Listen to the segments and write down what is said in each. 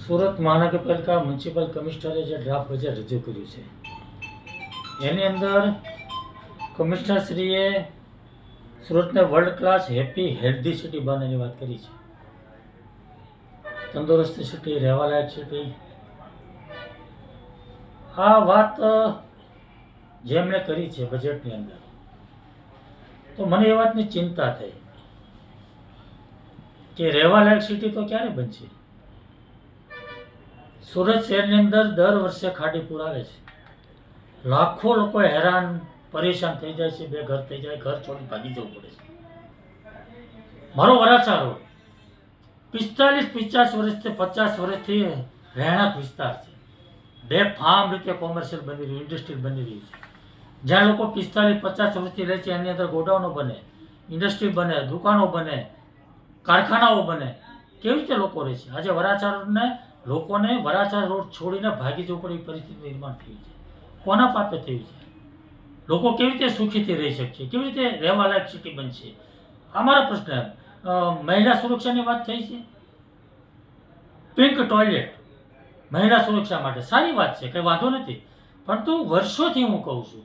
સુરત મહાનગરપાલિકા મ્યુનિસિપલ કમિશનરે જે ડ્રાફ્ટ બજેટ રજૂ કર્યું છે એની અંદર કમિશનરશ્રીએ સુરતને world class happy healthy city બનાવવાની વાત કરી છે. તંદુરસ્ત સિટી, રહેવાલાયક સિટી. આ વાત જેમણે કરી છે બજેટની અંદર, તો મને એ વાતની ચિંતા થઈ કે રહેવાલાયક સિટી તો ક્યારે બનશે. સુરત શહેરની અંદર દર વર્ષે ખાડીપુર આવે છે, લાખો લોકો હેરાન પરેશાન થઈ જાય છે, બેઘર થઈ જાય, ઘર છોડી ભાગી જવું પડે છે. મારો વરાછા રોડ 45-50 વર્ષથી 50 વર્ષથી રહેણાંક વિસ્તાર છે. બેફામ રીતે કોમર્શિયલ બની રહ્યું, ઇન્ડસ્ટ્રીયલ બની રહ્યું છે. જ્યાં લોકો 45-50 વર્ષથી રહે છે એની અંદર ગોડાઉનો બને, ઇન્ડસ્ટ્રી બને, દુકાનો બને, કારખાનાઓ બને. કેવી રીતે લોકો રહે છે? આજે વરાછા રોડને લોકોને વરાછા રોડ છોડીને ભાગી જવું પડે એવી પરિસ્થિતિ નિર્માણ થયું છે. કોના પાપે થયું છે? લોકો કેવી રીતે સુખીથી રહી શકશે? કેવી રીતે રહેવાલાયક સિટી બનશે? અમારો પ્રશ્ન. મહિલા સુરક્ષાની વાત થઈ છે. પિંક ટોયલેટ મહિલા સુરક્ષા માટે સારી વાત છે, કંઈ વાંધો નથી. પરંતુ વર્ષોથી હું કહું છું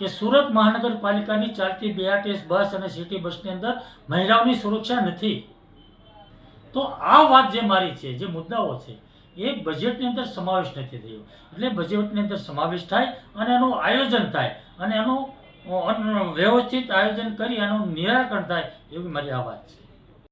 કે સુરત મહાનગરપાલિકાની ચાલતી BRTS બસ અને સિટી બસની અંદર મહિલાઓની સુરક્ષા નથી. તો આ વાત જે મારી છે, જે મુદ્દાઓ છે, એ બજેટની અંદર સમાવેશ નથી થયો. એટલે બજેટની અંદર સમાવેશ થાય અને એનું આયોજન થાય અને એનું વ્યવસ્થિત આયોજન કરી એનું નિરાકરણ થાય એવી મારી આ વાત છે.